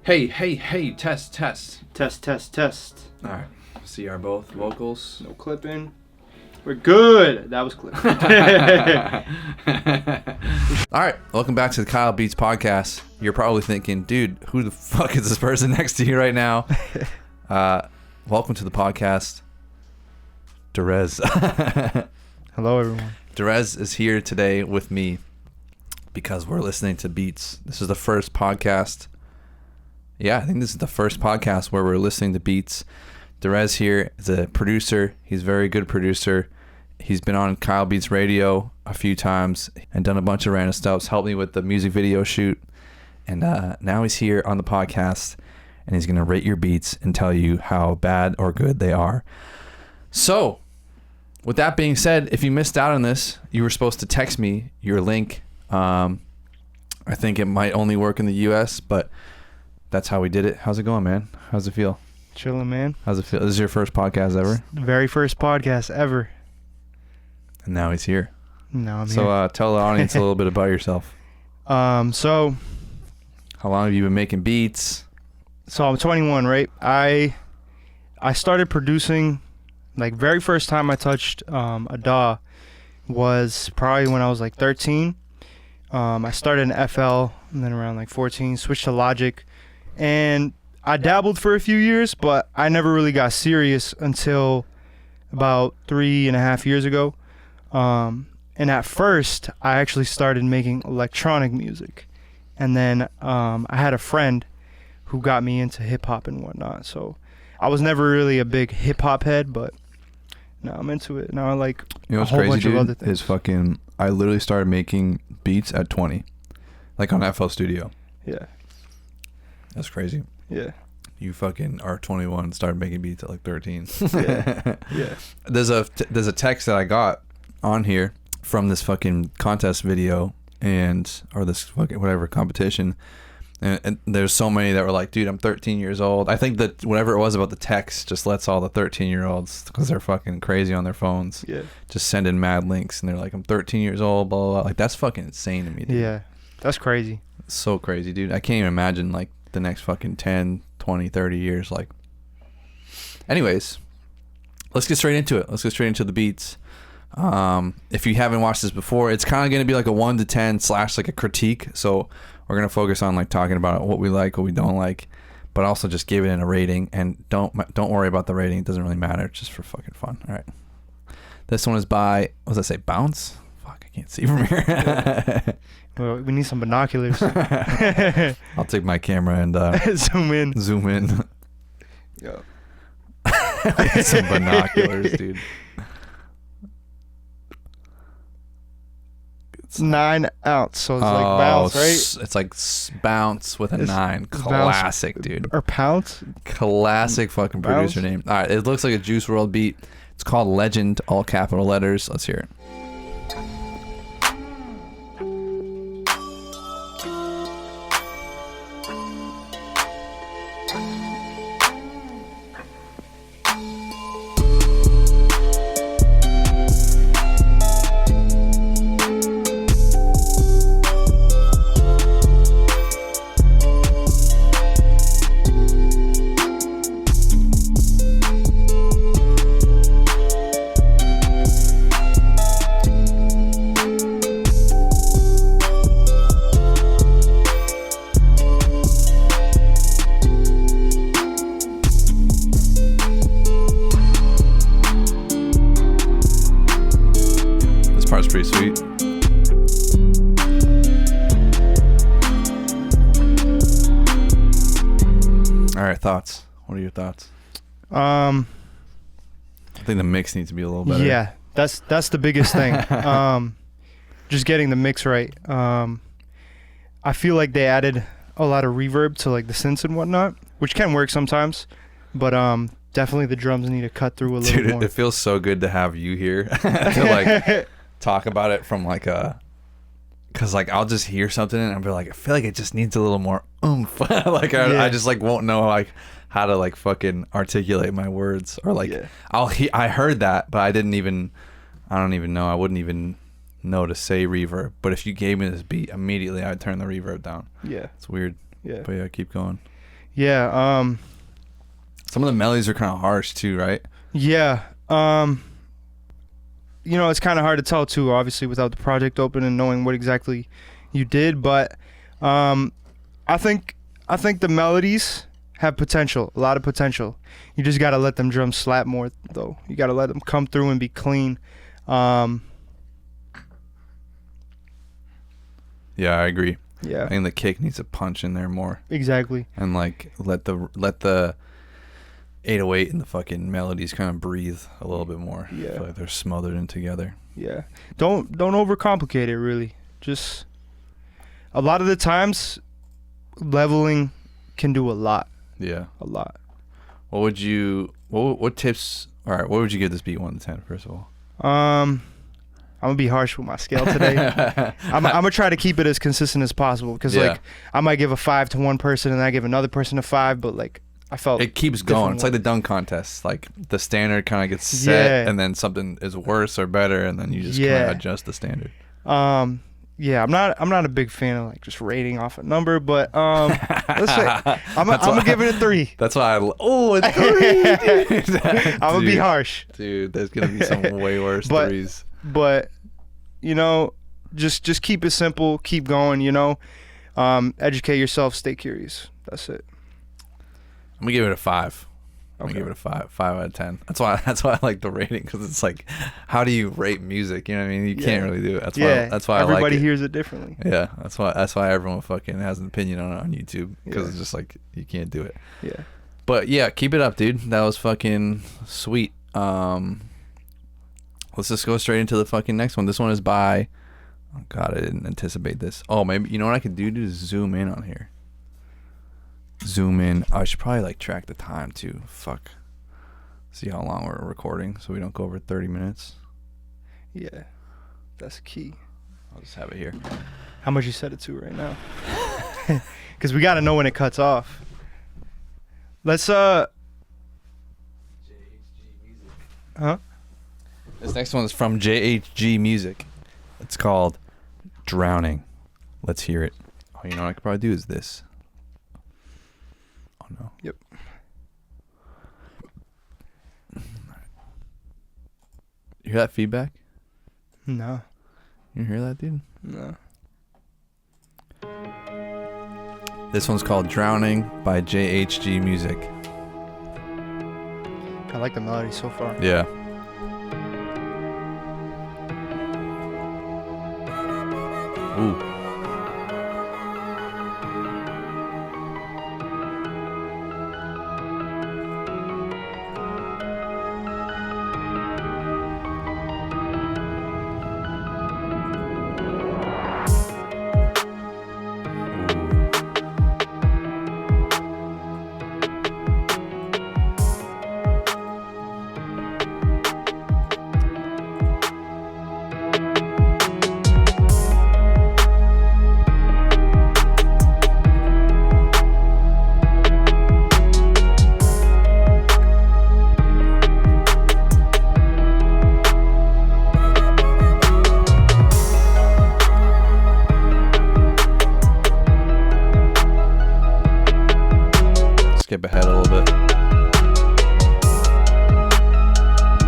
Hey, test. Test. Alright, see our both vocals. No clipping. We're good. That was clipping. Alright, welcome back to the Kyle Beats podcast. You're probably thinking, dude, who the fuck is this person next to you right now? Welcome to the podcast, Derez. Hello, everyone. Derez is here today with me because we're listening to beats. This is the first podcast. Yeah, I think this is the first podcast where we're listening to beats. Derez here is a producer. He's a very good producer. He's been on Kyle Beats Radio a few times and done a bunch of random stuff. Helped me with the music video shoot. And now he's here on the podcast, and he's going to rate your beats and tell you how bad or good they are. So, with that being said, if you missed out on this, you were supposed to text me your link. I think it might only work in the U.S., but that's how we did it. How's it going, man? How's it feel? Chilling, man. How's it feel? This is your first podcast ever? The very first podcast ever. And now he's here. No, I'm here. So tell the audience a little bit about yourself. So How long have you been making beats? So I'm 21, right? I started producing, like, very first time I touched a DAW was probably when I was like 13. I started in FL, and then around like 14, switched to Logic, and I dabbled for a few years, but I never really got serious until about 3.5 years ago. And at first, I actually started making electronic music, and then I had a friend who got me into hip hop and whatnot. So I was never really a big hip hop head, but now I'm into it. Now I like a whole bunch of other things. I literally started making beats at 20, like on FL Studio. Yeah. That's crazy. Yeah. You fucking are 21 and started making beats at like 13. Yeah. Yeah. There's a text that I got on here from this fucking contest video or this fucking whatever competition. And there's so many that were like, dude, I'm 13 years old. I think that whatever it was about the text just lets all the 13-year-olds, because they're fucking crazy on their phones, just send in mad links. And they're like, I'm 13 years old, blah, blah, blah. Like, that's fucking insane to me, dude. Yeah, that's crazy. It's so crazy, dude. I can't even imagine, like, the next fucking 10, 20, 30 years. Like, anyways, let's get straight into it. Let's get straight into the beats. If you haven't watched this before, it's kind of going to be like a 1 to 10 / like a critique. So we're going to focus on like talking about what we like, what we don't like, but also just give it a rating. And don't worry about the rating. It doesn't really matter. It's just for fucking fun. All right. This one is by, what does that say? Bounce? Fuck, I can't see from here. Well, we need some binoculars. I'll take my camera and zoom in. Yo. Some binoculars, dude. It's 9 ounce, so it's like bounce, right? It's like bounce with a 9. Classic, bounce, dude. Or pounce? Classic fucking bounce? producer name. All right, it looks like a Juice WRLD beat. It's called Legend, all capital letters. Let's hear it. Pretty sweet. All right, thoughts. What are your thoughts? I think the mix needs to be a little better. Yeah, that's the biggest thing. Just getting the mix right. I feel like they added a lot of reverb to like the synths and whatnot, which can work sometimes, but definitely the drums need to cut through a little more. Dude, it feels so good to have you here to like talk about it from like because like I'll just hear something and I'll be like, I feel like it just needs a little more oomph. Like I just like won't know like how to like fucking articulate my words, or like I heard that, but I don't even know. I wouldn't even know to say reverb. But if you gave me this beat, immediately I'd turn the reverb down. Yeah. It's weird. Yeah. But yeah, keep going. Yeah. Some of the melodies are kind of harsh too, right? Yeah. It's kind of hard to tell too, obviously, without the project open and knowing what exactly you did. But I think the melodies have potential, a lot of potential. You just gotta let them drums slap more, though. You gotta let them come through and be clean. Yeah, I agree. Yeah. I think the kick needs a punch in there more. Exactly. And like let the 808 and the fucking melodies kind of breathe a little bit more. Yeah. I feel like they're smothered in together. Yeah. Don't overcomplicate it, really. Just a lot of the times leveling can do a lot. Yeah. A lot. What tips, all right, what would you give this beat 1 to 10, first of all? I'm gonna be harsh with my scale today. I'm gonna try to keep it as consistent as possible, because like I might give a 5 to one person and I give another person a 5, but like I felt it keeps going. It's like the dunk contest. Like the standard kind of gets set, and then something is worse or better, and then you just kind of adjust the standard. Yeah, I'm not a big fan of like just rating off a number, but let's say I'm gonna give it a 3. That's why a 3. Dude. I'm gonna be harsh, dude. There's gonna be some way worse 3s. But just keep it simple, keep going. Educate yourself, stay curious. That's it. I'm gonna give it a 5. I'm Okay. gonna give it a 5 out of 10. That's why I like the rating, because it's like, how do you rate music? You know what I mean? You can't really do it. That's why everybody I like it. hears it differently. Yeah, that's why everyone fucking has an opinion on it on YouTube, because it's just like you can't do it. Yeah. But yeah, keep it up, dude. That was fucking sweet. Let's just go straight into the fucking next one. This one is by, oh god, I didn't anticipate this. Oh, maybe you know what I could do? Just zoom in on here. Zoom in. I should probably like track the time too. Fuck. See how long we're recording so we don't go over 30 minutes. Yeah, that's key. I'll just have it here. How much you set it to right now? Because we got to know when it cuts off. Let's JHG Music. Huh? This next one is from JHG Music. It's called Drowning. Let's hear it. Oh, you know what I could probably do is this. Oh no. Yep. You hear that feedback? No. You hear that, dude? No. This one's called Drowning by JHG Music. I like the melody so far. Yeah. Ooh. Skip ahead a little bit.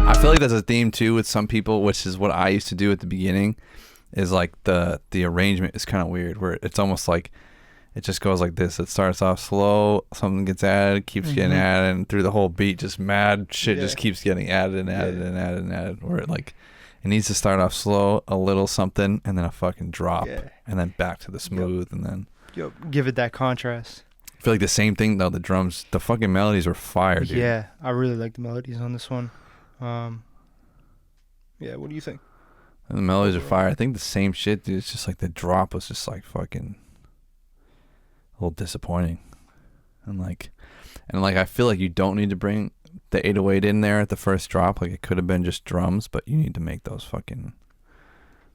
I feel like there's a theme too with some people, which is what I used to do at the beginning, is like the arrangement is kind of weird, where it's almost like it just goes like this. It starts off slow, something gets added, keeps getting added, and through the whole beat, just mad shit just keeps getting added and added and added and added, where it like it needs to start off slow, a little something, and then a fucking drop, and then back to the smooth, and then give it that contrast. I feel like the same thing though. The drums, the fucking melodies were fire, dude. Yeah, I really like the melodies on this one. Yeah, what do you think? And the melodies are fire. I think the same shit, dude. It's just like the drop was just like fucking a little disappointing. And like I feel like you don't need to bring the 808 in there at the first drop. Like it could have been just drums, but you need to make those fucking,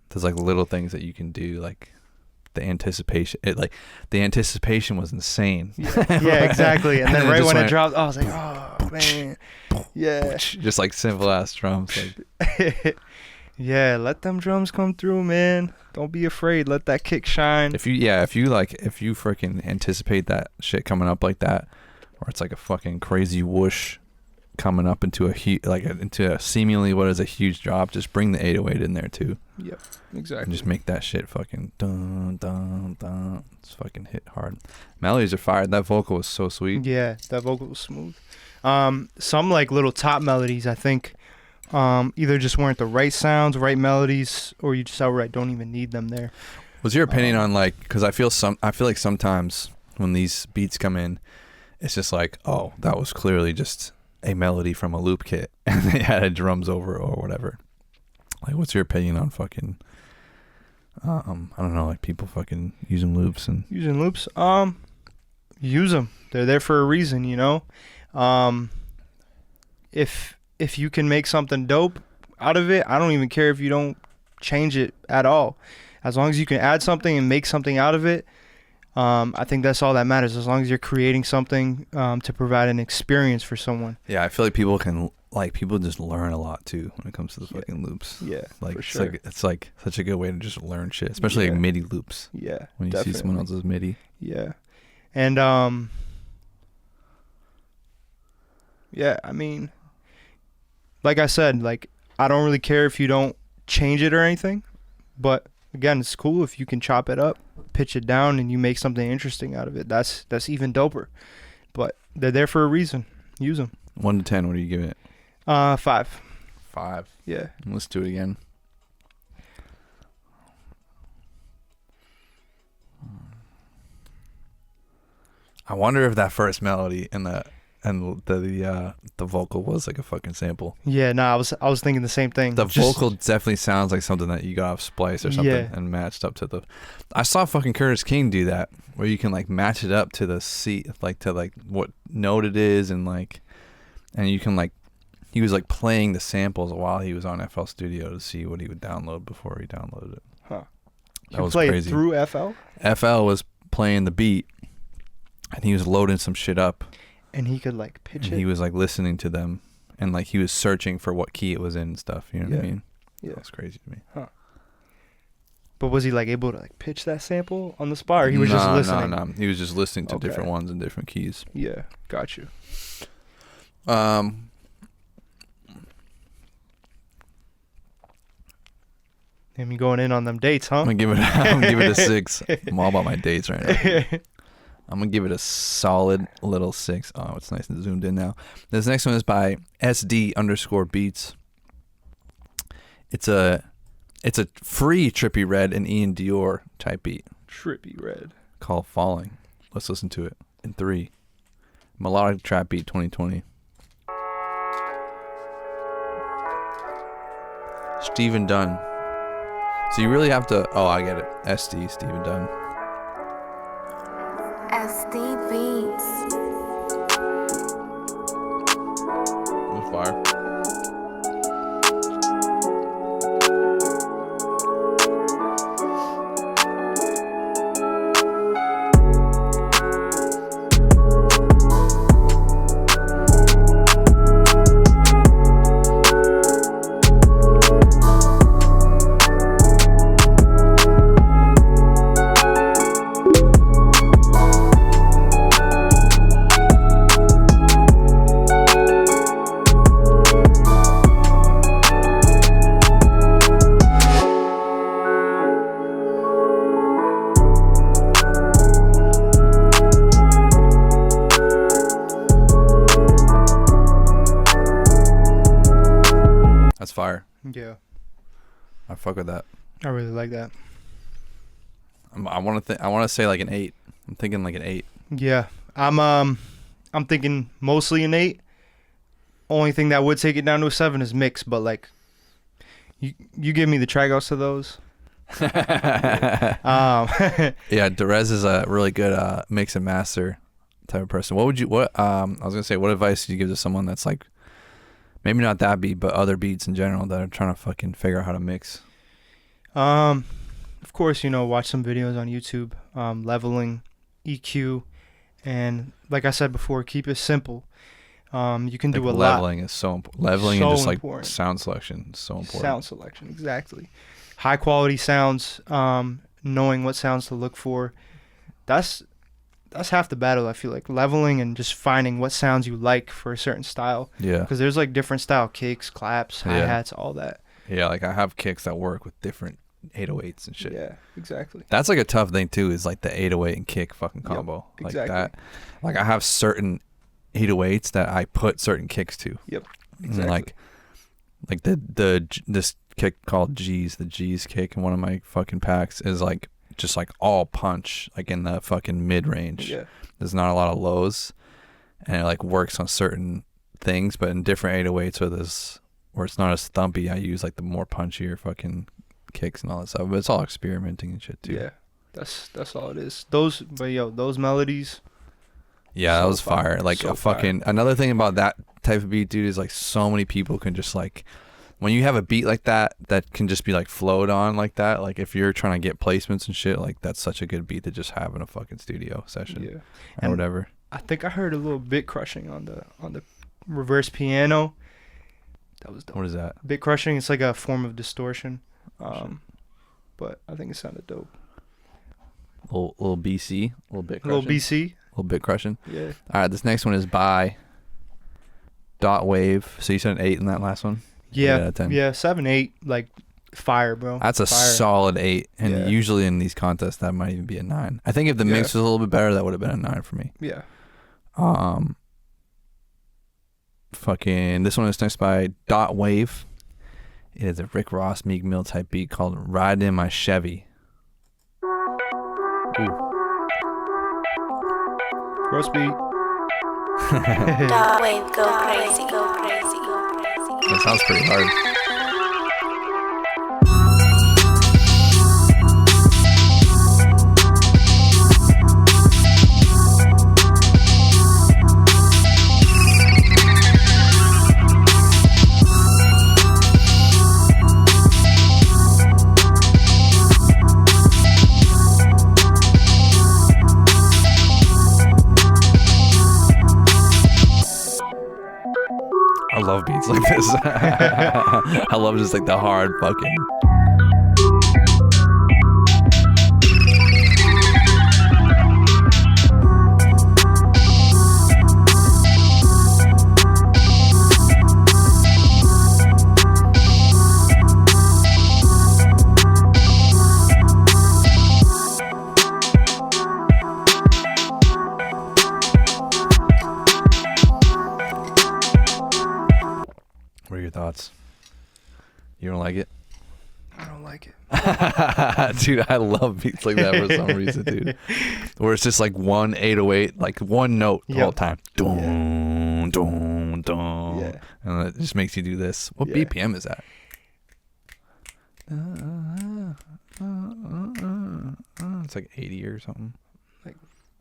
there's like little things that you can do, like the anticipation. The anticipation was insane. Yeah, exactly. And then right when it dropped, I was like, oh man. Yeah. Just like simple ass drums. Like yeah, let them drums come through, man. Don't be afraid. Let that kick shine. If you freaking anticipate that shit coming up like that, or it's like a fucking crazy whoosh coming up into into a seemingly what is a huge drop. Just bring the 808 in there too. Yep, exactly. And just make that shit fucking dun dun dun. It's fucking hit hard. Melodies are fired. That vocal was so sweet. Yeah, that vocal was smooth. Some like little top melodies, I think, either just weren't the right sounds, right melodies, or you just outright don't even need them there. What's your opinion on like? Because I feel like sometimes when these beats come in, it's just like, oh, that was clearly just a melody from a loop kit, and they added drums over it or whatever. Like, what's your opinion on fucking? I don't know, like people fucking using loops. Use them. They're there for a reason, you know. If you can make something dope out of it, I don't even care if you don't change it at all. As long as you can add something and make something out of it, I think that's all that matters. As long as you're creating something to provide an experience for someone. Yeah, I feel like people just learn a lot too when it comes to the fucking loops. Yeah, like for sure. It's like such a good way to just learn shit, especially like MIDI loops. Yeah, when you definitely see someone else's MIDI. Yeah, and yeah, I mean, like I said, like I don't really care if you don't change it or anything, but again, it's cool if you can chop it up, pitch it down, and you make something interesting out of it. That's even doper. But they're there for a reason. Use them. 1 to 10, what are you giving it? 5. 5. Yeah. Let's do it again. I wonder if that first melody and the vocal was like a fucking sample. Yeah, no, I was thinking the same thing. The vocal definitely sounds like something that you got off Splice or something and matched up to the. I saw fucking Curtis King do that, where you can like match it up to the to what note it is, and you can like, he was like playing the samples while he was on FL Studio to see what he would download before he downloaded it. Huh. That was crazy. Through FL? FL was playing the beat, and he was loading some shit up. And he could like pitch it. He was like listening to them, and like he was searching for what key it was in and stuff. You know what I mean? Yeah, that's crazy to me. Huh. But was he like able to like pitch that sample on the spot, or he was just listening? No. He was just listening to different ones and different keys. Yeah, got you. Him going in on them dates, huh? I'm gonna give it a 6. I'm all about my dates right now. I'm gonna give it a solid little 6. Oh, it's nice and zoomed in now. This next one is by SD_beats. It's a free Trippy Red and Ian Dior type beat. Trippy Red. Called Falling. Let's listen to it in 3. Melodic trap beat 2020. Steven Dunn. So you really have to. Oh, I get it. SD Steven Dunn. SD Beats. That's fire. That's fire. Yeah. I fuck with that. I really like that. I want to say like an 8. I'm thinking like an 8. Yeah. I'm thinking mostly an 8. Only thing that would take it down to a 7 is mix, but like you give me the track outs to those. Yeah, Derez is a really good mix and master type of person. I was gonna say, what advice do you give to someone that's like, maybe not that beat, but other beats in general that are trying to fucking figure out how to mix? Of course, watch some videos on YouTube, leveling, EQ, and like I said before, keep it simple. You can do a lot. Leveling is so important. Leveling and just like sound selection is so important. Sound selection, exactly. High quality sounds, knowing what sounds to look for. That's that's half the battle. I feel like leveling and just finding what sounds you like for a certain style. Yeah. Because there's like different style kicks, claps, hi hats, all that. Yeah, like I have kicks that work with different 808s and shit. Yeah, exactly. That's like a tough thing too, is like the 808 and kick fucking combo. Yep, like exactly. that. Like I have certain 808s that I put certain kicks to. Yep. And Exactly. like this kick called G's, the G's kick in one of my fucking packs is like just like all punch, like in the fucking mid range. Yeah. There's not a lot of lows, and it like works on certain things, but in different 808s where it's not as thumpy, I use like the more punchier fucking kicks and all that stuff. But it's all experimenting and shit too. Yeah. That's all it is. Those melodies. Yeah, that So was fire. fire. Like So a fucking another thing about that type of beat, dude, is like so many people can just like when you have a beat like that can just be like flowed on like that. Like if you're trying to get placements and shit, like that's such a good beat to just have in a fucking studio session. Yeah. Or And whatever. I think I heard a little bit crushing on the reverse piano. That was dope. What is that? Bit crushing. It's like a form of distortion. But I think it sounded dope. Little BC, little bit A little crushing. BC. Little bit crushing. Yeah. All right, this next one is by Dot Wave. So you said an 8 in that last one? 8 out Yeah. of 10. Yeah. 7, 8. Like fire, bro. That's a Fire. solid 8. And Yeah. usually in these contests, that might even be a 9. I think if the mix was a little bit better, that would have been a 9 for me. Yeah. Fucking this one is next by Dot Wave. It is a Rick Ross Meek Mill type beat called Riding in My Chevy. Ooh. Roast beat. Dot wave, go crazy, go crazy, go crazy. That sounds pretty hard. I love beats like this. I love just like the hard fucking. What are your thoughts? You don't like it? I don't like it. Dude, I love beats like that for some reason, dude. Where it's just like one 808, like one note the whole time. Dun, dun, dun. Yeah. And it just makes you do this. What Yeah. BPM is that? It's like 80 or something.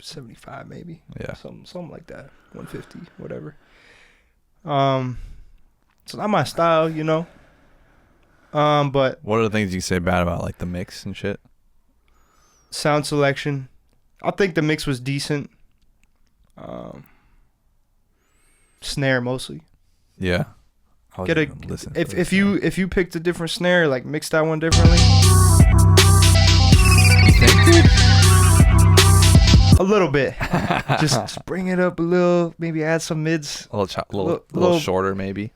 75 maybe. Yeah. Something like that. 150, whatever. It's not my style, you know. But What are the things you say bad about like the mix and shit? sound selection, I think the mix was decent. Snare mostly. Yeah. I was Get a gonna listen if to if this you song. if you picked a different snare, like mix that one differently. You think, dude? A little bit. just bring it up a little. Maybe add some mids. A little Little- shorter maybe.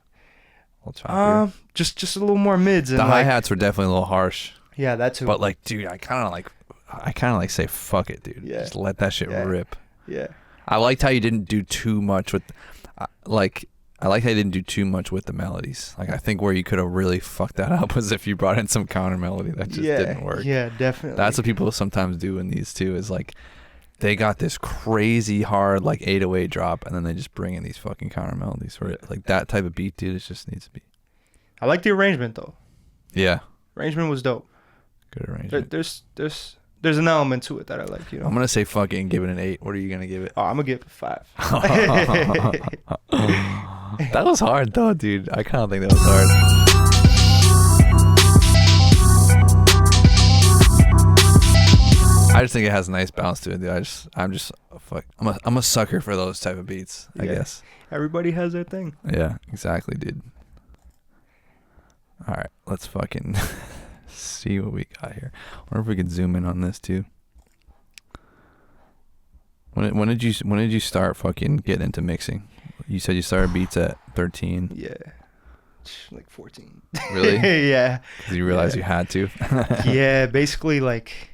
A little choppier. Just a little more mids. And The like, hi-hats were definitely a little harsh. Yeah, that too. But like, dude, I kind of like say fuck it, dude. Yeah. Just let that shit Yeah. rip. Yeah. I liked how you didn't do too much with, I like how you didn't do too much with the melodies. Like I think where you could have really fucked that up was if you brought in some counter melody that just didn't work. Yeah, definitely. That's what people sometimes do in these too. Is like they got this crazy hard like 808 drop, and then they just bring in these fucking counter melodies for it. Like that type of beat, dude. It just needs to be. I like the arrangement though. Yeah, Arrangement was dope. good There, arrangement. there's an element to it that I like. You know. I'm gonna say fuck it and give it an 8. What are you gonna give it? Oh, I'm gonna give it 5. That was hard though, dude. I kind of think that was hard. I just think it has a nice bounce to it, dude. I'm a sucker for those type of beats, I Yeah. guess. Everybody has their thing. Yeah, exactly, dude. All right, let's fucking see what we got here. I wonder if we can zoom in on this too. When did you start fucking getting into mixing? You said you started beats at 13. Yeah. Like 14. Really? Yeah. Because you realized you had to. Yeah, basically like,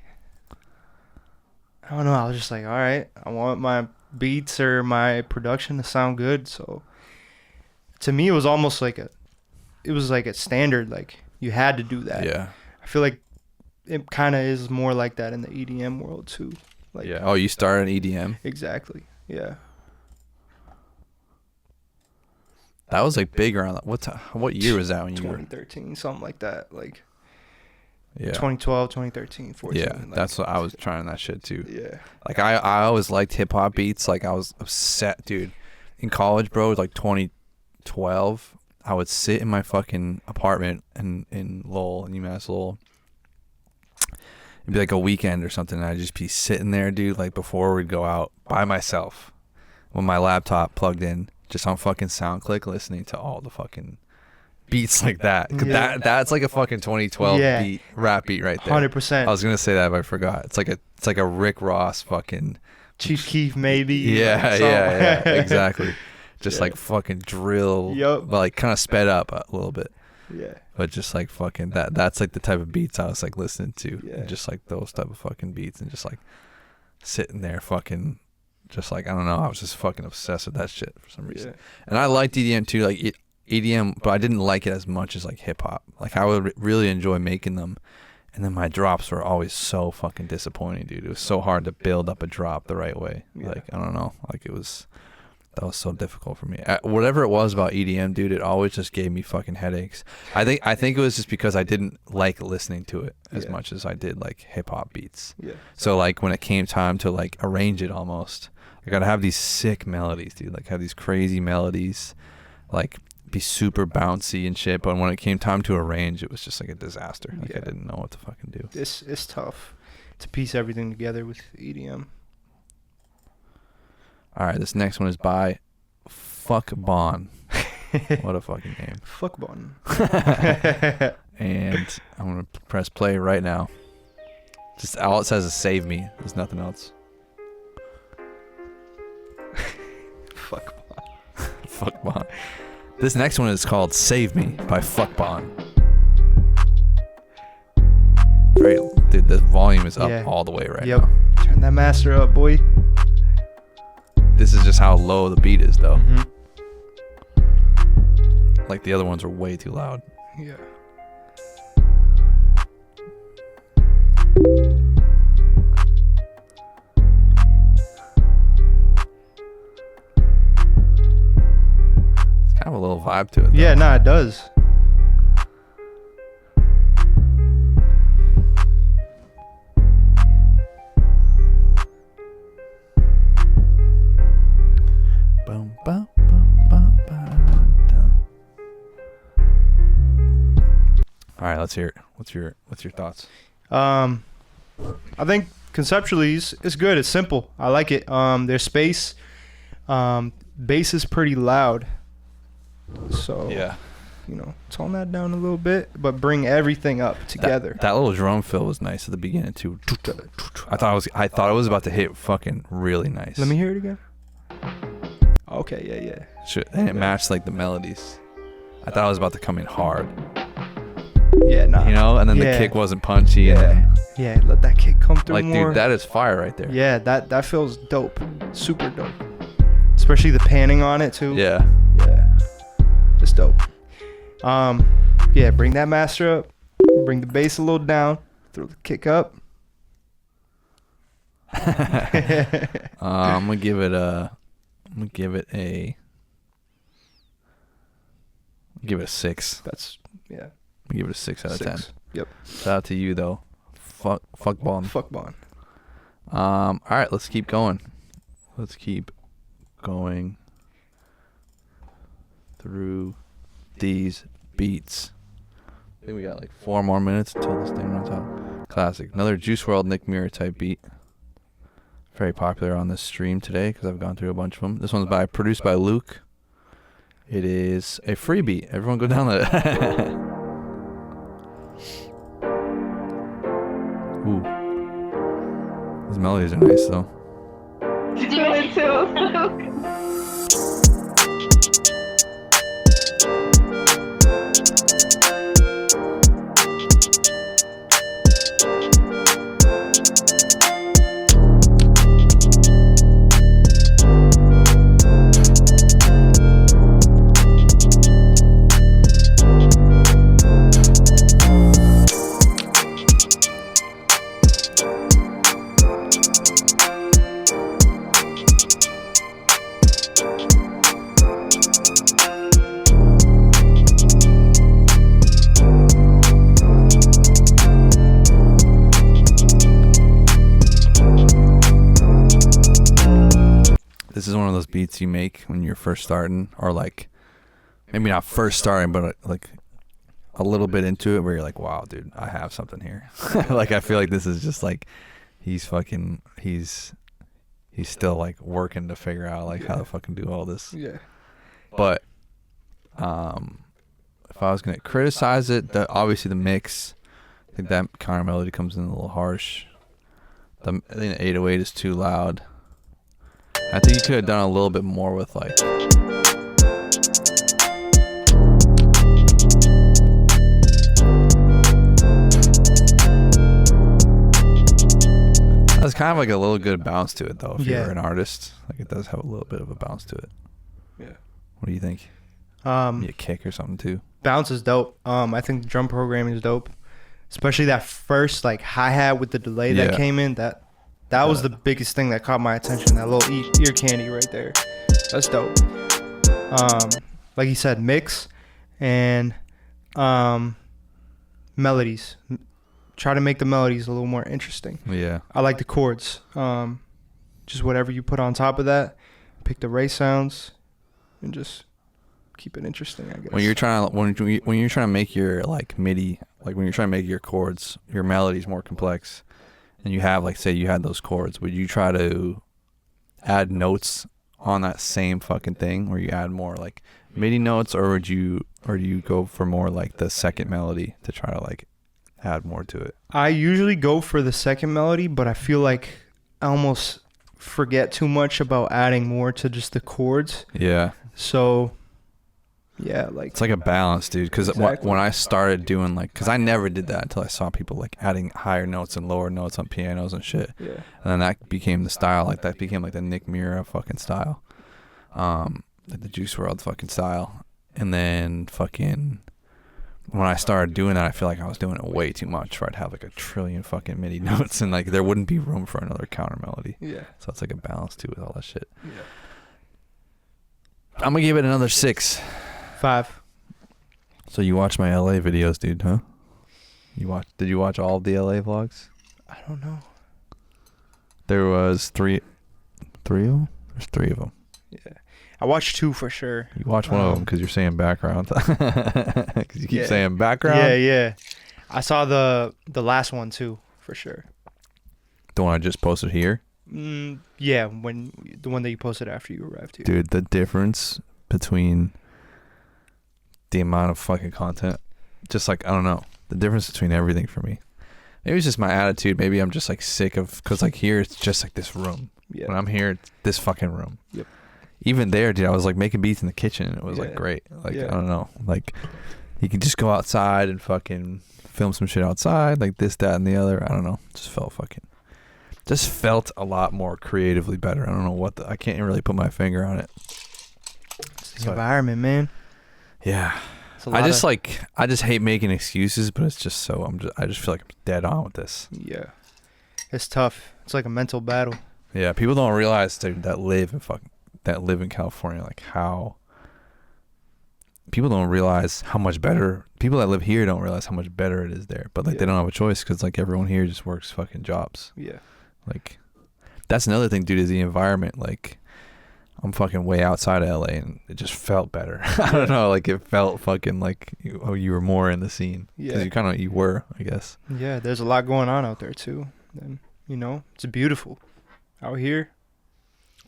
I don't know. I was just like, all right, I want my beats or my production to sound good. So to me, it was almost like a standard. Like you had to do that. Yeah. I feel like it kind of is more like that in the EDM world too. Like, Yeah. Oh, you started in EDM? Exactly. Yeah. That was like big around. What year was that when you were? 2013, something like that. Like Yeah. 2012, 2013, 14. Yeah, like, that's what I was trying that shit too. Yeah. Like I always liked hip hop beats. Like I was upset, dude. In college, bro, it was like 2012. I would sit in my fucking apartment in Lowell, in UMass Lowell. It'd be like a weekend or something, and I'd just be sitting there, dude, like before we'd go out by myself with my laptop plugged in, just on fucking SoundClick, listening to all the fucking beats like that. 'Cause Yeah. that's like a fucking 2012 Yeah. beat, rap beat right there. 100%. I was gonna say that, but I forgot. It's like a Rick Ross fucking. Chief Keef, maybe. Yeah, like, yeah, exactly. Just Yeah. like fucking drill, Yup. but like kind of sped up a little bit. Yeah. But just like fucking that's like the type of beats I was like listening to. Yeah. Just like those type of fucking beats, and just like sitting there fucking, just like, I don't know, I was just fucking obsessed with that shit for some reason. Yeah. And I liked EDM too, like EDM, but I didn't like it as much as like hip hop. Like I would really enjoy making them, and then my drops were always so fucking disappointing, dude. It was so hard to build up a drop the right way. Yeah. Like I don't know, like that was so difficult for me. Whatever it was about EDM, dude, it always just gave me fucking headaches. I think it was just because I didn't like listening to it as Yeah. much as I did like hip hop beats. Yeah. So like when it came time to like arrange it, almost I gotta have these sick melodies, dude. Like have these crazy melodies, like be super bouncy and shit. But when it came time to arrange, it was just like a disaster. Like I Yeah. didn't know what to fucking do. It's tough to piece everything together with EDM. All right, this next one is by Fuck Bon. What a fucking name. Fuck button. And I'm gonna press play right now. Just all it says is "save me." There's nothing else. Fuck button. Fuck Bon. This next one is called "Save Me" by Fuck Bon. Great, dude. The volume is up Yeah. all the way right Yep. now. Turn that master up, boy. This is just how low the beat is, though. Mhm. Like the other ones are way too loud. Yeah. It's kind of a little vibe to it, though. Yeah, nah, it does. Boom, bum, bum, bum, bum, dum. All right, let's hear it. What's your thoughts? I think conceptually it's good. It's simple. I like it. There's space. Bass is pretty loud. So Yeah. you know, tone that down a little bit, but bring everything up together. That little drum fill was nice at the beginning too. I thought it was about to hit fucking really nice. Let me hear it again. Okay, yeah. Shit, and it matched like the melodies. I thought it was about to come in hard, Yeah, nah. you know, and then Yeah. the kick wasn't punchy. Yeah. Yeah, let that kick come through Like, more. dude, that is fire right there. Yeah, that feels dope. Super dope. Especially the panning on it too. Yeah. Yeah. It's dope. Yeah, bring that master up. Bring the bass a little down. Throw the kick up. I'm gonna give it a 6. That's yeah. I'm gonna give it a 6 out of 10. 6. Yep. Shout out to you though. Fuck Bon. Fuck Bon. All right, let's keep going. Let's keep going through these beats. I think we got like 4 more minutes until this thing runs out. Classic. Another Juice WRLD Nick Mirror type beat. Very popular on this stream today because I've gone through a bunch of them. This one's produced by Luke. It is a free beat. Everyone go down the... Ooh. These melodies are nice though. too. This is one of those beats you make when you're first starting, or like maybe not first starting, but like a little bit into it, where you're like, wow, dude, I have something here. Like I feel like this is just like he's still like working to figure out like how to fucking do all this. Yeah. But if I was gonna criticize it, obviously the mix, I think that counter melody comes in a little harsh. I think the 808 is too loud. I think you could have done a little bit more with like that's kind of like a little good bounce to it though. If you're an artist, like it does have a little bit of a bounce to it. Yeah. What do you think? Maybe a kick or something too. Bounce is dope. I think the drum programming is dope, especially that first like hi-hat with the delay that came in. That was the biggest thing that caught my attention. That little ear candy right there. That's dope. Like you said, mix and melodies. Try to make the melodies a little more interesting. Yeah. I like the chords. Just whatever you put on top of that. Pick the right sounds and just keep it interesting, I guess. When you're trying to make your like MIDI, like when you're trying to make your chords, your melodies more complex, and you have like say you had those chords, would you try to add notes on that same fucking thing, where you add more like MIDI notes, or do you go for more like the second melody to try to like add more to it? I usually go for the second melody, but I feel like I almost forget too much about adding more to just the chords. Yeah. So yeah, like it's like a balance, dude. Because exactly. when I started doing like, because I never did that until I saw people like adding higher notes and lower notes on pianos and shit. Yeah. And then that became the style. Like that became like the Nick Mira fucking style, like the Juice WRLD fucking style. And then fucking when I started doing that, I feel like I was doing it way too much. Where I'd have like a trillion fucking MIDI notes, and like there wouldn't be room for another counter melody. Yeah. So it's like a balance too with all that shit. Yeah. I'm gonna give it another 6. 5. So you watch my LA videos, dude, huh? Did you watch all of the LA vlogs? I don't know. There was three of them? There's 3 of them. Yeah. I watched 2 for sure. You watch one of them because you're saying background. Because you keep saying background? Yeah. I saw the last one too, for sure. The one I just posted here? Yeah, the one that you posted after you arrived here. Dude, the difference between the amount of fucking content, just like, I don't know, the difference between everything for me. Maybe it's just my attitude. Maybe I'm just like sick of, because like here it's just like this room. Yeah. When I'm here, it's this fucking room. Yep. Even there, dude, I was like making beats in the kitchen, and it was like great. Like I don't know, like you can just go outside and fucking film some shit outside, like this, that, and the other. I don't know, just felt a lot more creatively better. I don't know I can't really put my finger on it. It's the environment, man. Yeah. I just hate making excuses, but it's just I just feel like I'm dead on with this. Yeah. It's tough. It's like a mental battle. Yeah, people don't realize that live in California, like how people don't realize how much better people that live here don't realize how much better it is there, but like they don't have a choice because like everyone here just works fucking jobs. Yeah. Like that's another thing, dude, is the environment. Like I'm fucking way outside of LA and it just felt better. I don't know, like it felt fucking like you were more in the scene. Yeah. Because you were, I guess. Yeah, there's a lot going on out there too. And it's beautiful. Out here,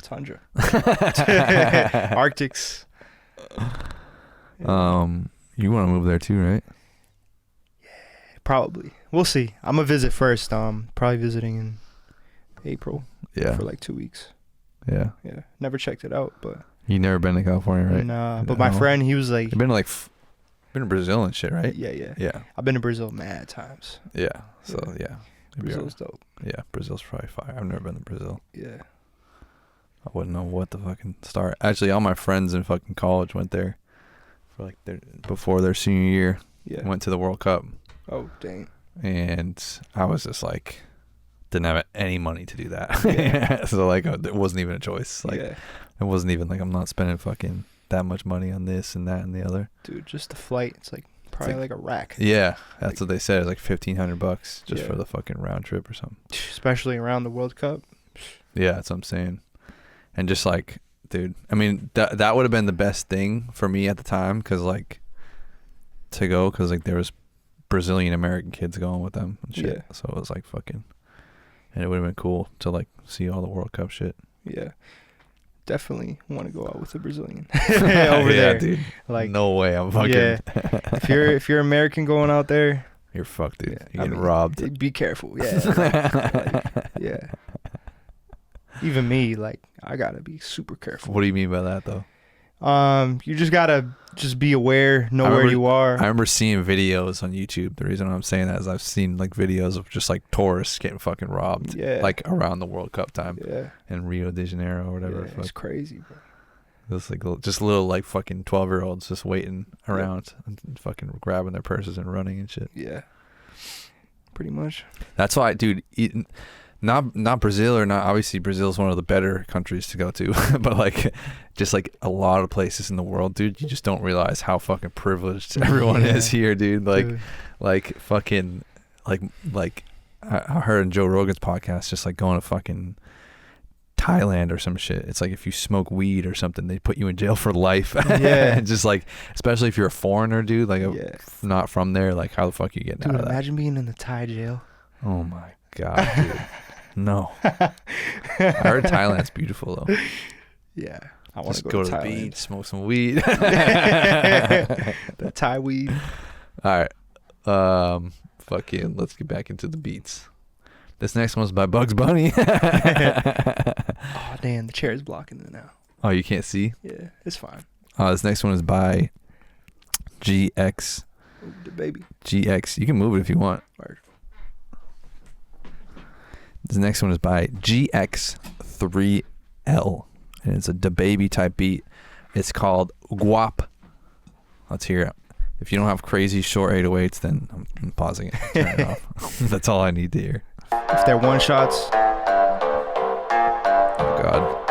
tundra. Arctics. You want to move there too, right? Yeah, probably. We'll see. I'm gonna visit first. Probably visiting in April. Yeah. For like 2 weeks. Yeah. Yeah, never checked it out, but You never been to California, right? nah. But my friend, he was like, You've been to been to Brazil and shit, right? yeah. Yeah. I've been to Brazil mad times. Yeah. So yeah. Brazil's dope. Yeah, Brazil's probably fire. I've never been to Brazil. Yeah. I wouldn't know what to fucking start. Actually, all my friends in fucking college went there for like before their senior year. Yeah. Went to the World Cup. Oh dang. And I was just like, didn't have any money to do that. Yeah. So like, it wasn't even a choice. Like, yeah. it wasn't even like, I'm not spending fucking that much money on this and that and the other. Dude, just the flight, it's like probably like a rack. Yeah, that's what they said. It was like $1,500 just Yeah. for the fucking round trip or something. Especially around the World Cup. Yeah, that's what I'm saying. And just like, dude, I mean, that would have been the best thing for me at the time, because like, to go, because like there was Brazilian American kids going with them and shit. Yeah. So it was like fucking, and it would have been cool to like see all the World Cup shit. Yeah. Definitely want to go out with a Brazilian over there, dude. Like, No way, I'm fucking. yeah. if you're American going out there, You're fucked, dude. yeah, You're getting robbed. Be careful. Yeah. Yeah. Even me, like, I gotta be super careful. What do you mean by that though? You just gotta be aware, know where you are. I remember seeing videos on YouTube. The reason I'm saying that is I've seen like videos of just like tourists getting fucking robbed. Yeah. Like around the World Cup time. Yeah. In Rio de Janeiro or whatever. Yeah, it's crazy, bro. It was like just little like fucking 12-year-olds just waiting around and fucking grabbing their purses and running and shit. Yeah. Pretty much. That's why, dude. Not Brazil, or not, obviously Brazil is one of the better countries to go to, but like just like a lot of places in the world, dude, you just don't realize how fucking privileged everyone is here, dude. Like Dude. like fucking like I heard in Joe Rogan's podcast, just like going to fucking Thailand or some shit. It's like if you smoke weed or something, they put you in jail for life. Yeah. And just like, especially if you're a foreigner, dude, like Yeah. not from there, like how the fuck are you getting Dude, out of that? imagine being in the Thai jail. Oh my god, dude. No. I heard Thailand's beautiful though. Yeah. I want Just to go to the Thailand. beach, smoke some weed. The Thai weed. All right. Fucking let's get back into the beats. This next one's by Bugs Bunny. Oh, damn. The chair is blocking it now. Oh, you can't see? Yeah. It's fine. This next one is by GX. Ooh, the baby. GX. You can move it if you want. Word. This next one is by GX3L. And it's a DaBaby type beat. It's called Guap. Let's hear it. If you don't have crazy short 808s, then I'm pausing it. Turn it off. That's all I need to hear. If they're one shots. Oh, God.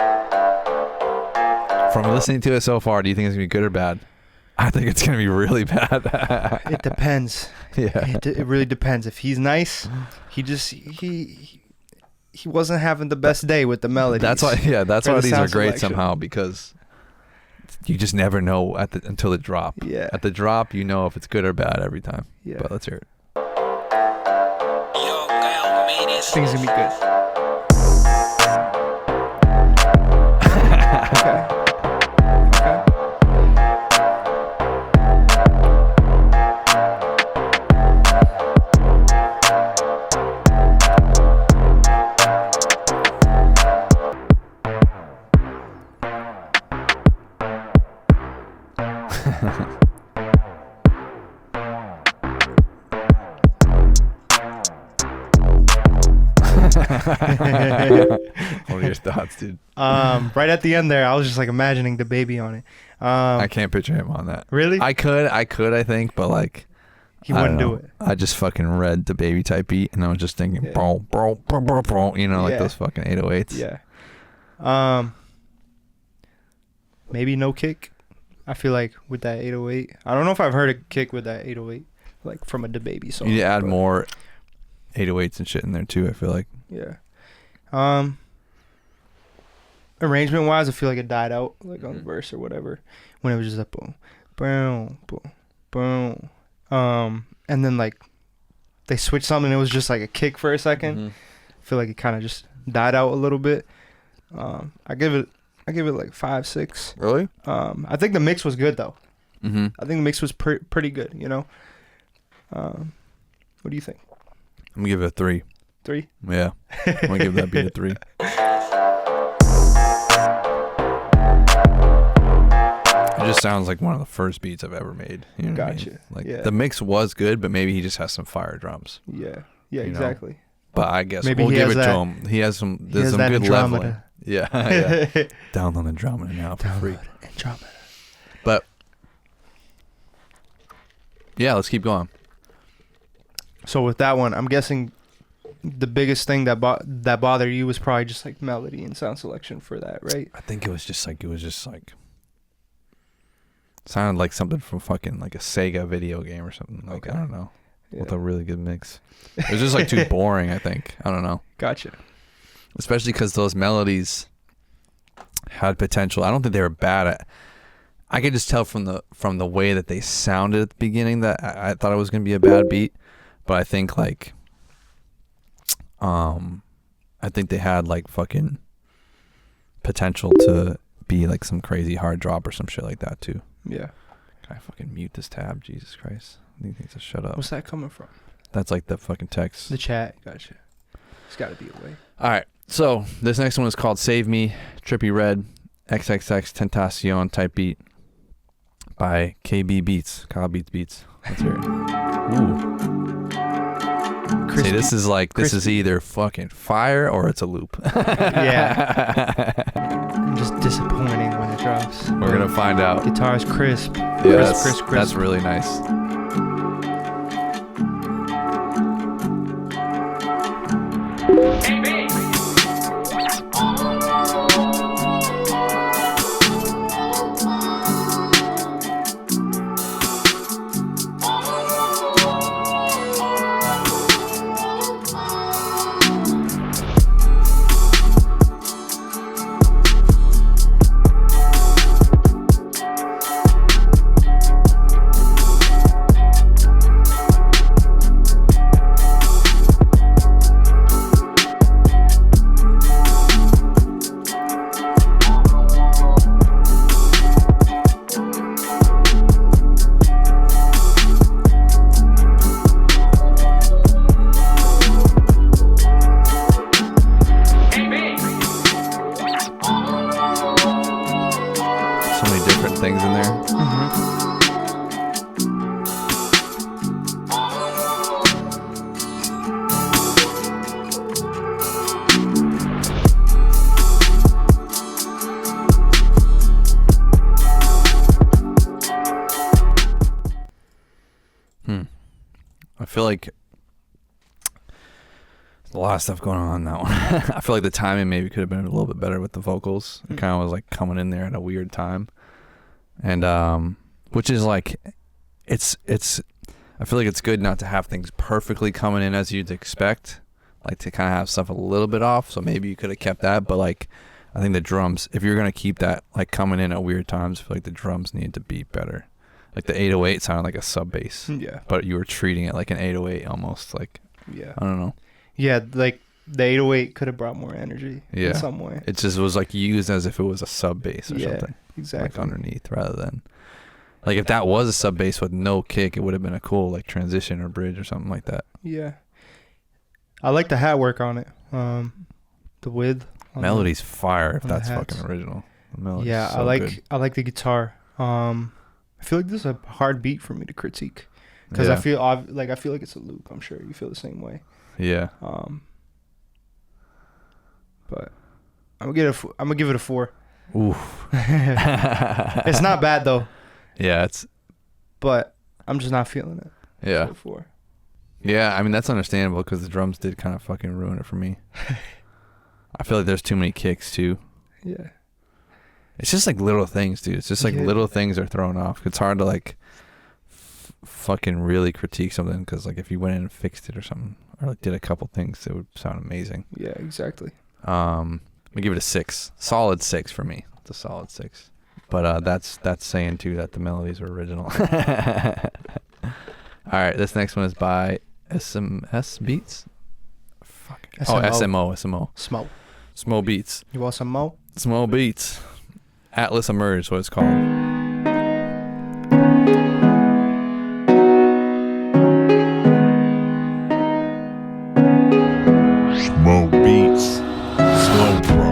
From listening to it so far, do you think it's going to be good or bad? I think it's going to be really bad. It depends. Yeah. It really depends. If he's nice, he wasn't having the best day with the melodies. That's why. Yeah, that's Or why the these are sound great selection. somehow, because you just never know until the drop. Yeah. At the drop, you know if it's good or bad every time. Yeah. But let's hear it. I think it's gonna be good. Okay. What are your thoughts, dude? Right at the end there, I was just like imagining the baby on it. I can't picture him on that. Really? I could, I think, but like He I wouldn't don't do know. it. I just fucking read the baby type beat, and I was just thinking, Yeah. bro, you know, like Yeah. those fucking 808s. Yeah. Maybe no kick. I feel like with that 808, I don't know if I've heard a kick with that 808, like from a DaBaby song. You need to add but more 808s and shit in there too. I feel like. Yeah. Arrangement wise, I feel like it died out like on the verse or whatever when it was just like boom, boom, boom, boom. And then like they switched something. It was just like a kick for a 2nd. Mhm. I feel like it kind of just died out a little bit. I give it like 5, 6. Really? I think the mix was good though. Mm-hmm. I think the mix was pretty good. You know. What do you think? I'm gonna give it a 3. 3? Yeah, I'm gonna give that beat a 3. just sounds like one of the first beats I've ever made. You know what I mean? Gotcha. Like Yeah. the mix was good, but maybe he just has some fire drums. Yeah, know? exactly. But I guess Maybe we'll he give has it to that- him. He has some. He There's has some that good Andromeda. leveling. Yeah, yeah. Download Andromeda now for free. Andromeda. But yeah, let's keep going. So with that one, I'm guessing the biggest thing that bothered you was probably just like melody and sound selection for that, right? I think it was just like sounded like something from fucking like a Sega video game or something. Like Okay. I don't know, Yeah. with a really good mix. It was just like too boring. I think I don't know, Gotcha. especially because those melodies had potential. I don't think they were bad at. I could just tell from the way that they sounded at the beginning that I thought it was gonna be a bad beat, but I think like, I think they had like fucking potential to be like some crazy hard drop or some shit like that too. Yeah. Can I fucking mute this tab? Jesus Christ. I think he needs to shut up. What's that coming from? That's like the fucking text. The chat. Gotcha. It's got to be a way. All right. So this next one is called Save Me, Trippy Red, XXX Tentacion type beat by KB Beats. Kyle Beats. Let's hear it. Ooh. See, this is like, this is either fucking fire or it's a loop. Yeah. Just disappointing when it drops. We're going to find out. Guitar's crisp. Yeah, Crisp. that's really nice. So many different things in there. Mm-hmm. I feel like there's a lot of stuff going on in that one. I feel like the timing maybe could have been a little bit better with the vocals. It kind of was like coming in there at a weird time, and which is like, it's. I feel like it's good not to have things perfectly coming in as you'd expect, like to kind of have stuff a little bit off. So maybe you could have kept that, but like, I think the drums, if you're gonna keep that like coming in at weird times, I feel like the drums need to be better. Like the 808 sounded like a sub bass, Yeah. but you were treating it like an 808 almost. Like, Yeah. I don't know. Yeah, like the 808 could have brought more energy Yeah. in some way. It just was like used as if it was a sub bass or something, Exactly. like underneath, rather than like if that was a sub bass with no kick, it would have been a cool like transition or bridge or something like that. Yeah. I like the hat work on it. The width. on Melody's fire if on the that's hats. fucking original. The the- melody's Yeah, so good. I like the guitar. I feel like this is a hard beat for me to critique because Yeah. I feel like it's a loop. I'm sure you feel the same way. Yeah. But I'm gonna give it a 4. Oof. It's not bad though, Yeah, it's but I'm just not feeling it. yeah. So 4. Yeah, I mean that's understandable because the drums did kind of fucking ruin it for me. I feel like there's too many kicks too. Yeah. It's just like little things, dude. It's just like Yeah. little things are thrown off. It's hard to like fucking really critique something because like if you went in and fixed it or something or like did a couple things, it would sound amazing. Yeah. Exactly. I'm gonna give it a 6, solid 6 for me. It's a solid 6. But that's saying too that the melodies were original. All right, this next one is by SMS Beats. Fuck. Oh, SMO. Smoke. Beats. You want some mo? Small Beats. Atlas Emerge, what it's called. Smoke beats, slow pro.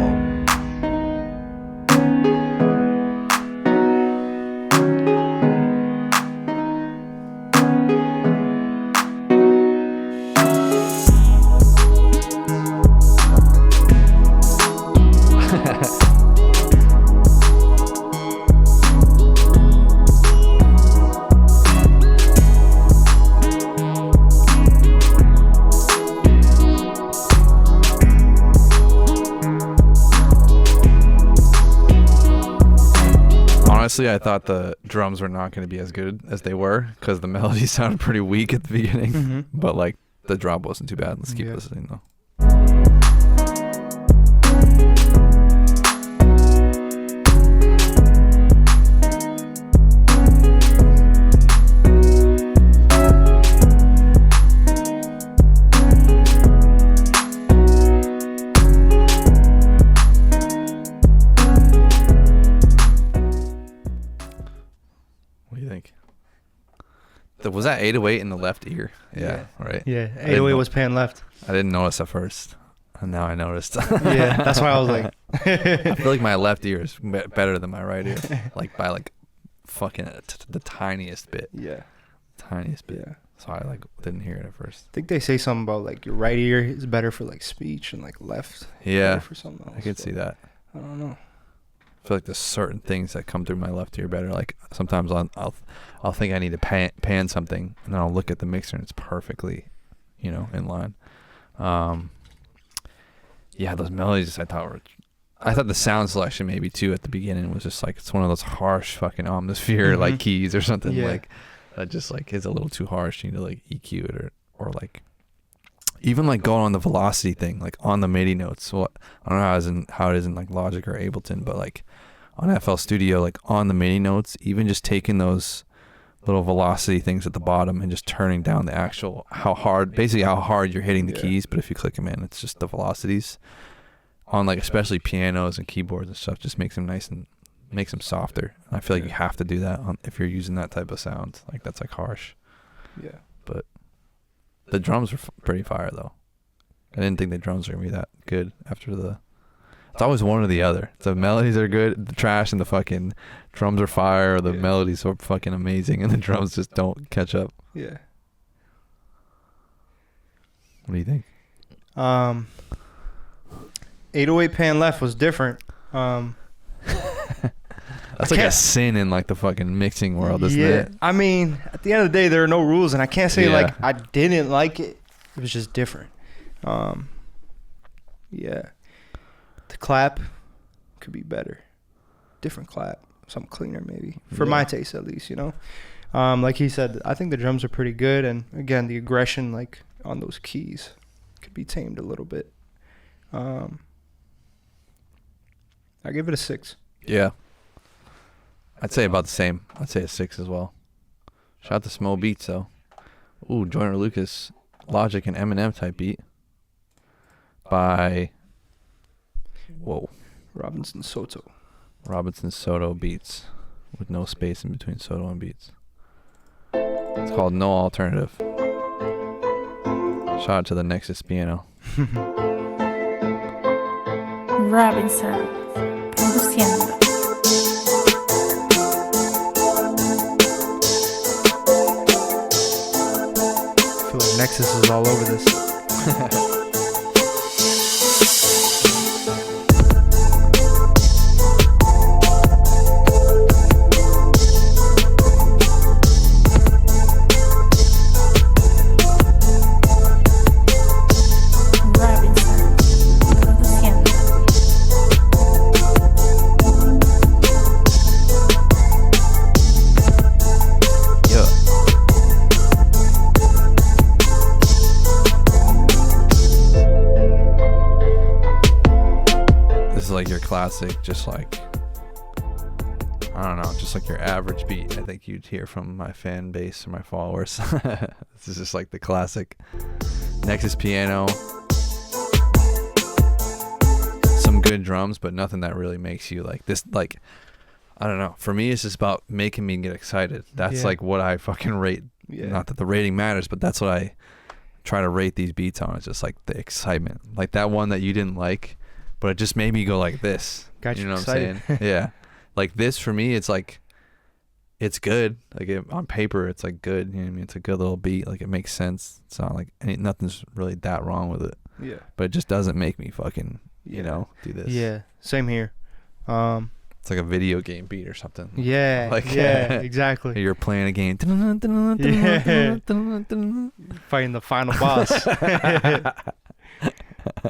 Honestly, I thought the drums were not going to be as good as they were because the melody sounded pretty weak at the beginning. Mm-hmm. But like the drop wasn't too bad. Let's keep Yeah. listening though. What do you think? Was that 808 in the left ear? Yeah, right. Yeah, didn't 808 know. was pan left. I didn't notice at first, and now I noticed. Yeah, that's why I was like. I feel like my left ear is better than my right ear, like by like fucking the tiniest bit, Yeah, tiniest bit. yeah. So I like didn't hear it at first. I think they say something about like your right ear is better for like speech and like left. Yeah, better for something else. I could but see that. I don't know. I feel like there's certain things that come through my left ear better. Like sometimes I'll think I need to pan something, and then I'll look at the mixer and it's perfectly, in line. Yeah, those melodies I thought the sound selection maybe too at the beginning was just like it's one of those harsh fucking atmosphere Mhm. like keys or something Yeah. like that just like is a little too harsh. You need to like EQ it or like even like going on the velocity thing like on the MIDI notes. Well, I don't know how it is in like Logic or Ableton, but like on FL Studio like on the MIDI notes, even just taking those little velocity things at the bottom and just turning down the actual how hard you're hitting the Yeah. keys, but if you click them in, it's just the velocities on like especially pianos and keyboards and stuff just makes them nice and makes them softer. And I feel like you have to do that if you're using that type of sound. Like that's like harsh. Yeah. But the drums were pretty fire though. I didn't think the drums were gonna be that good after it's always one or the other. The melodies are good, the trash and the fucking drums are fire, or the Yeah. melodies are fucking amazing and the drums just don't catch up. Yeah. What do you think? 808 pan left was different. That's I like a can't- sin in like the fucking mixing world, isn't yeah. it? I mean, at the end of the day, there are no rules, and I can't say Yeah. like I didn't like it. It was just different. Yeah. The clap could be better. Different clap, something cleaner maybe for Yeah. my taste at least. Like he said, I think the drums are pretty good, and again, the aggression like on those keys could be tamed a little bit. I give it a 6. Yeah. I'd say about the same. I'd say a 6 as well. Shout out to Small Beats though. Ooh, Joyner Lucas, Logic and Eminem type beat by Robinson Soto. Robinson Soto Beats with no space in between Soto and Beats. It's called No Alternative. Shout out to the Nexus piano. Robinson, produciendo. I feel like Nexus is all over this. Robinson, produciendo. Yeah. This is like your classic, just like, I don't know, just like your average beat I think you'd hear from my fan base or my followers. This is just like the classic Nexus piano. Some good drums, but nothing that really makes you like this, like, I don't know. For me, it's just about making me get excited. That's Yeah. like what I fucking rate. Yeah. Not that the rating matters, but that's what I try to rate these beats on. It's just like the excitement. Like that one that you didn't like, but it just made me go like this. Got you know excited. what I'm saying? Yeah. Like this for me, it's like, it's good. Like on paper, it's like good. You know what I mean? It's a good little beat. Like it makes sense. It's not like nothing's really that wrong with it. Yeah. But it just doesn't make me fucking, Yeah. do this. Yeah. Same here. It's like a video game beat or something. Yeah. Like- Yeah. Exactly. You're playing a game. Yeah. Fighting the final boss.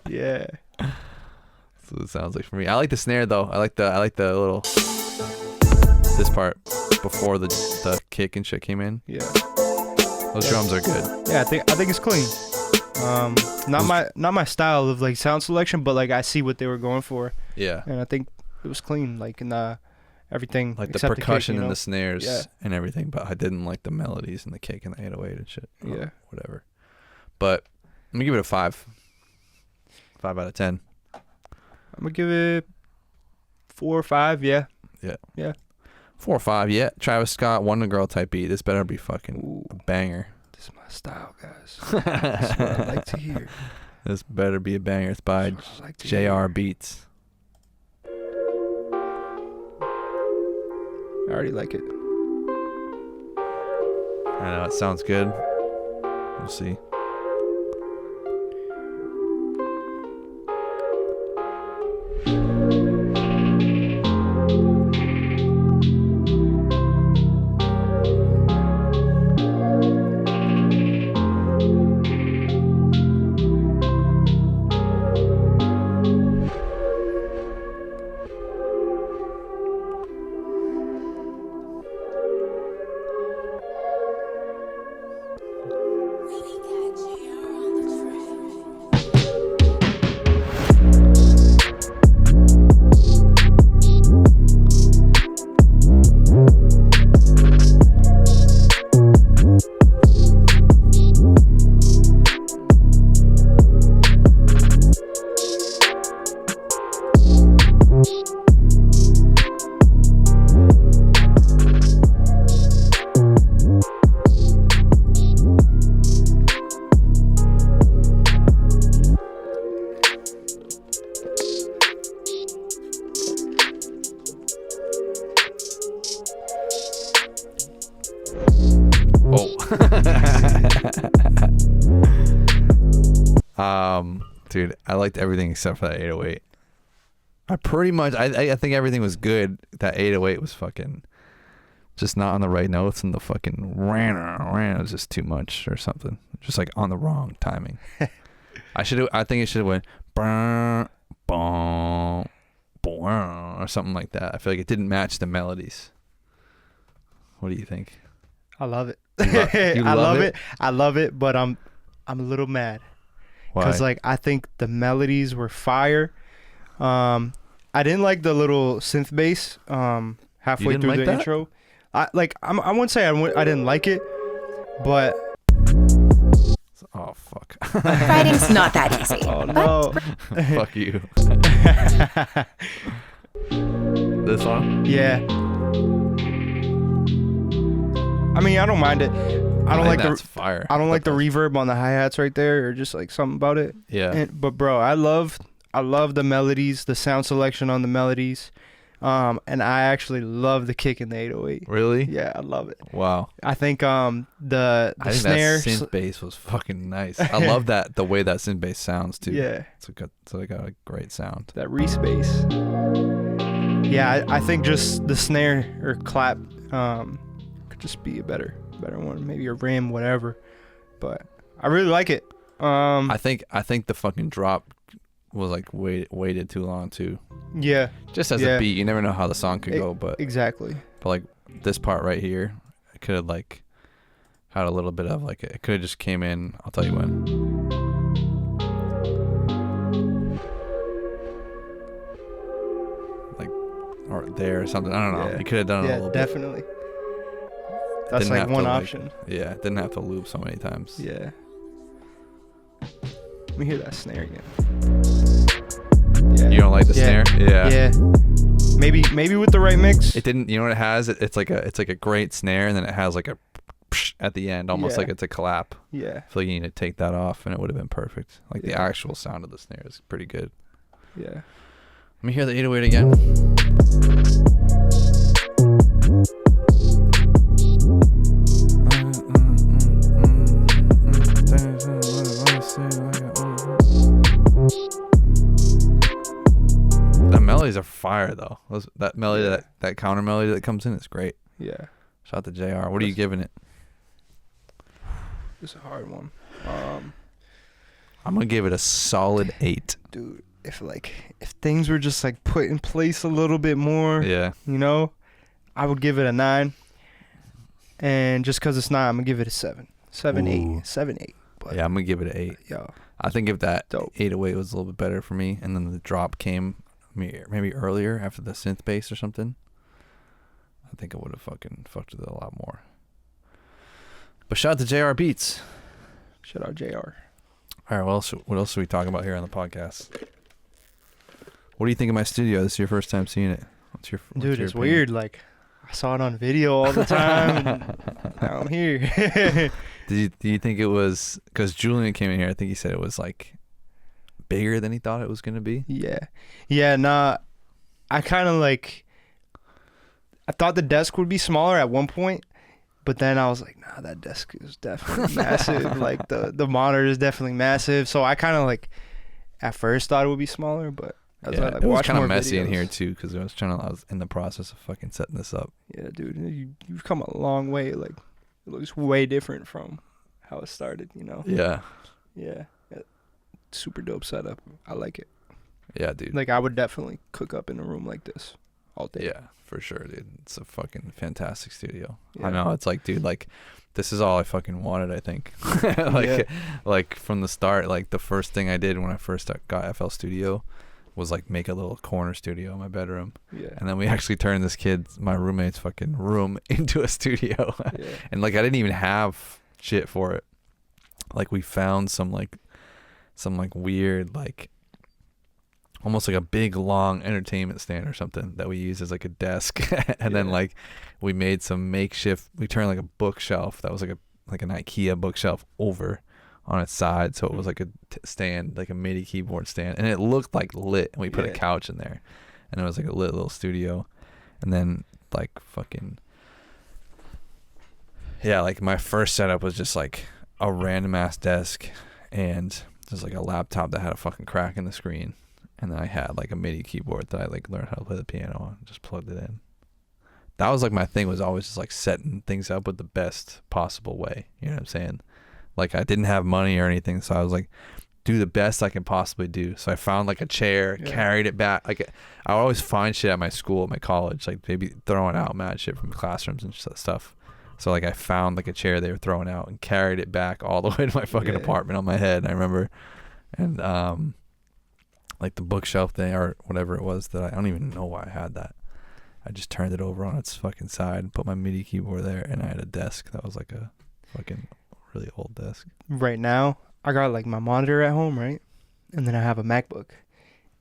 Yeah. That's what it sounds like for me. I like the snare though. I like the little. This part before the kick and shit came in. Yeah. Those drums are good. Yeah, I think it's clean. Not my style of like sound selection, but like I see what they were going for, Yeah. and I think it was clean. Like in everything, Like the except percussion kick, and the snares Yeah. and everything, but I didn't like the melodies and the kick and the 808 and shit. Yeah. Whatever. But I'm gonna give it a 5. 5 out of 10. I'm gonna give it 4 or 5. Yeah. 4 or 5. Yeah. Travis Scott, Wonder Girl type beat. This better be fucking Ooh, a banger. this is my style, guys. This is what I like to hear. This better be a banger. It's by This is what I like to JR hear. Beats. I already like it. I know it sounds good. We'll see. Dude, I liked everything except for that 808. I think everything was good. That 808 was fucking just not on the right notes, and the fucking ran was just too much or something. Just like on the wrong timing. I think it should have went brr, boom, boom, or something like that. I feel like it didn't match the melodies. What do you think? I love it. You I love love it? it. I love it, but I'm a little mad. Why? Because like I think the melodies were fire. I didn't like the little synth bass halfway didn't through like the that? intro. I wouldn't say I didn't like it, but Oh fuck. Writing's not that easy. oh no. Fuck you. This one? Yeah. I mean, I don't mind it. I don't like that's the fire. I don't like the reverb on the hi-hats right there, or just like something about it. Yeah. But bro, I love the melodies, the sound selection on the melodies. And I actually love the kick in the 808. Really? Yeah, I love it. Wow. I think the I think snare that synth bass was fucking nice. I love that the way that synth bass sounds too. Yeah, It's like a great sound. that Reese bass. Yeah, I think just the snare or clap could just be a better one, maybe a rim, whatever. But I really like it. I think the fucking drop was like waited too long too. Yeah, Just as a beat, you never know how the song could go, but exactly. like this part right here, it could have like had a little bit of like it could have just came in. I'll tell you when. Like or there or something. I don't know. Yeah. You could have done it a Yeah, little definitely. bit. That's Didn't like have one to, option. Yeah, didn't have to loop so many times. Yeah. Let me hear that snare again. Yeah. You don't like the snare? Yeah. Yeah. Maybe with the right mix. It didn't. You know what it has? It's like a great snare, and then it has like a psh at the end, almost Yeah. like it's a clap. Yeah. I feel like you need to take that off, and it would have been perfect. Like the Yeah. actual sound of the snare is pretty good. Yeah. Let me hear the 808 again. The melodies are fire though. That melody, Yeah. that counter melody that comes in is great. Yeah. Shout out to JR. What are you giving it? It's a hard one. I'm gonna give it a solid 8. Dude, if things were just like put in place a little bit more, Yeah. you know, I would give it a 9. And just because it's 9, I'm going to give it a 7. 7, Ooh. 8. 7, 8. But, Yeah, I'm gonna give it an 8. Yo, I think if that dope. 808 was a little bit better for me, and then the drop came maybe earlier after the synth bass or something, I think I would have fucking fucked with it a lot more. But shout out to JR Beats. Shout out JR. All right, what else should we talk about here on the podcast? What do you think of my studio? This is your first time seeing it. What's Dude, your it's opinion? weird. Like, I saw it on video all the time, and now I'm here. Do you think it was because Julian came in here? I think he said it was like bigger than he thought it was gonna be. Yeah. Nah, I kind of like. I thought the desk would be smaller at one point, but then I was like, nah, that desk is definitely massive. Like the monitor is definitely massive. So I kind of like, at first thought it would be smaller, but as I like it was watch kind more of messy in videos- here too because I was in the process of fucking setting this up. Yeah, dude, you've come a long way. Like, it looks way different from how it started. You know. Yeah. Yeah. Super dope setup. I like it. Yeah, dude. Like, I would definitely cook up in a room like this all day. Yeah, for sure, dude. It's a fucking fantastic studio. Yeah. I know. It's like, dude, like, this is all I fucking wanted, I think. Like, from the start, like, the first thing I did when I first got FL Studio was, like, make a little corner studio in my bedroom. Yeah. And then we actually turned my roommate's fucking room into a studio. Yeah. And, like, I didn't even have shit for it. Like, we found some weird, like, almost like a big long entertainment stand or something that we use as like a desk. And then like we made some makeshift, we turned like a bookshelf that was like an IKEA bookshelf over on its side, so it was like a stand, like a MIDI keyboard stand, and it looked like lit, and we put a couch in there and it was like a lit little studio. And then like fucking like my first setup was just like a random ass desk and just like a laptop that had a fucking crack in the screen. And then I had like a MIDI keyboard that I like learned how to play the piano on, just plugged it in. That was like my thing, was always just like setting things up with the best possible way. You know what I'm saying? Like I didn't have money or anything, so I was like, do the best I can possibly do. So I found like a chair, carried it back. Like I would always find shit at my school, at my college, like maybe throwing out mad shit from classrooms and stuff. So like I found like a chair they were throwing out and carried it back all the way to my fucking apartment on my head. I remember, and like the bookshelf thing or whatever it was that I don't even know why I had that. I just turned it over on its fucking side and put my MIDI keyboard there, and I had a desk that was like a fucking really old desk. Right now, I got like my monitor at home, right? And then I have a MacBook.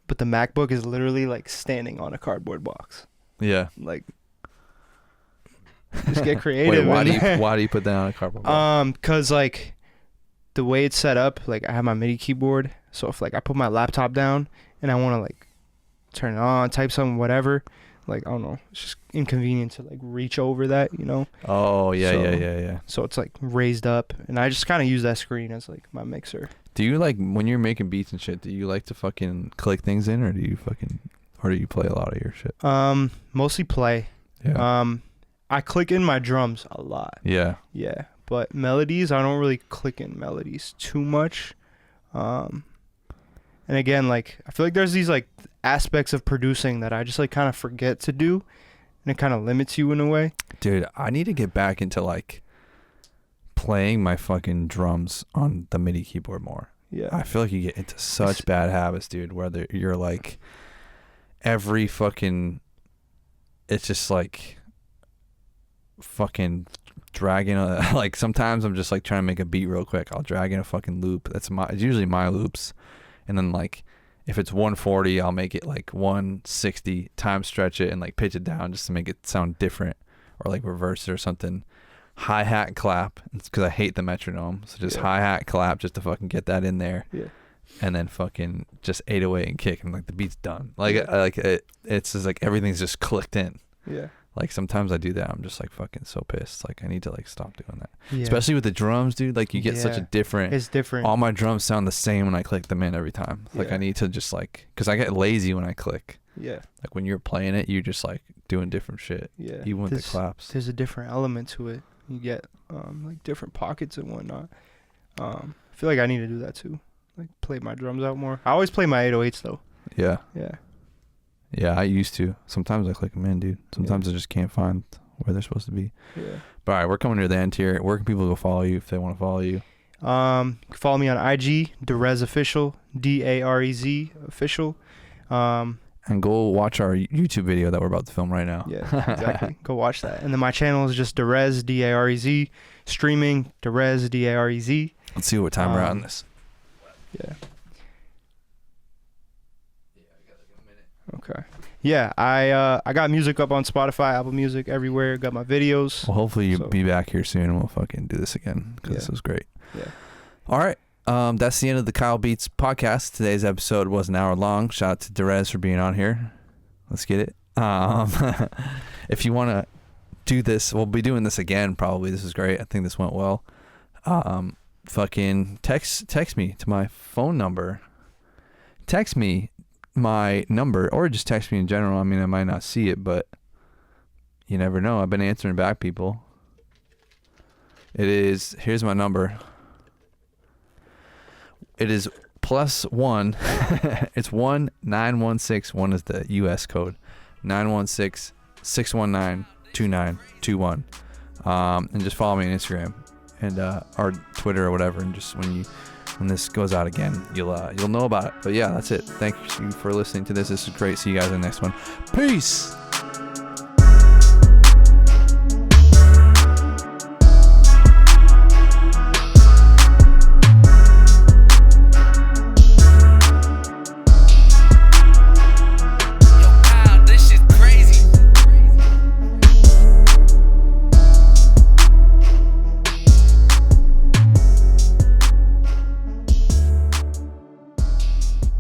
But the MacBook is literally like standing on a cardboard box. Yeah. Like, just get creative. Wait, why do you put that on a cardboard box? Cause like the way it's set up, like I have my MIDI keyboard. So if like I put my laptop down and I want to like turn it on, type something, whatever, like I don't know, it's just inconvenient to like reach over that, you know? Oh yeah, so, yeah. So it's like raised up, and I just kind of use that screen as like my mixer. Do you like, when you're making beats and shit, do you like to fucking click things in, or do you play a lot of your shit? Mostly play. Yeah. I click in my drums a lot. Yeah. Yeah, but melodies, I don't really click in melodies too much. And again, like I feel like there's these like aspects of producing that I just like kind of forget to do, and it kind of limits you in a way. Dude, I need to get back into like playing my fucking drums on the MIDI keyboard more. Yeah. I feel like you get into such bad habits, dude, where you're like every fucking, it's just like fucking dragging like sometimes I'm just like trying to make a beat real quick. I'll drag in a fucking loop. It's usually my loops. And then like if it's 140, I'll make it like 160, time stretch it and like pitch it down just to make it sound different, or like reverse it or something. Hi-hat clap, because I hate the metronome, so just hi-hat clap just to fucking get that in there. Yeah. And then fucking just 808 and kick, and like the beat's done. Like it's just like everything's just clicked in. Yeah. Like sometimes I do that, I'm just like fucking so pissed. Like I need to like stop doing that. Yeah. Especially with the drums, dude. Like you get such a different. It's different. All my drums sound the same when I click them in every time. Like I need to just like, because I get lazy when I click. Yeah. Like when you're playing it, you just like doing different shit. Yeah. Even with the claps. There's a different element to it. You get like different pockets and whatnot. I feel like I need to do that too. Like play my drums out more. I always play my 808s though. Yeah. Yeah. Yeah, I used to. Sometimes I click them in, dude. Sometimes I just can't find where they're supposed to be. Yeah. But all right, we're coming to the end here. Where can people go follow you if they want to follow you? You can follow me on IG, Derez Official, DAREZ Official. And go watch our YouTube video that we're about to film right now. Yeah, exactly. Go watch that. And then my channel is just Derez, DAREZ. Streaming, Derez, DAREZ. Let's see what time we're at on this. Yeah. Okay. Yeah, I got music up on Spotify, Apple Music, everywhere. Got my videos. Well, hopefully you'll be back here soon and we'll fucking do this again because this was great. Yeah. All right. That's the end of the Kyle Beats podcast. Today's episode was an hour long. Shout out to Derez for being on here. Let's get it. If you want to do this, we'll be doing this again probably. This is great. I think this went well. Fucking text me to my phone number. Text me my number or just text me in general. I mean, I might not see it, but you never know. I've been answering back people. Here's my number. It is +1. It's 1-916. Is the US code. 916-619-2921. And just follow me on Instagram and or Twitter or whatever, and just when this goes out again, you'll know about it. But yeah, that's it. Thank you for listening to this. This is great. See you guys in the next one. Peace.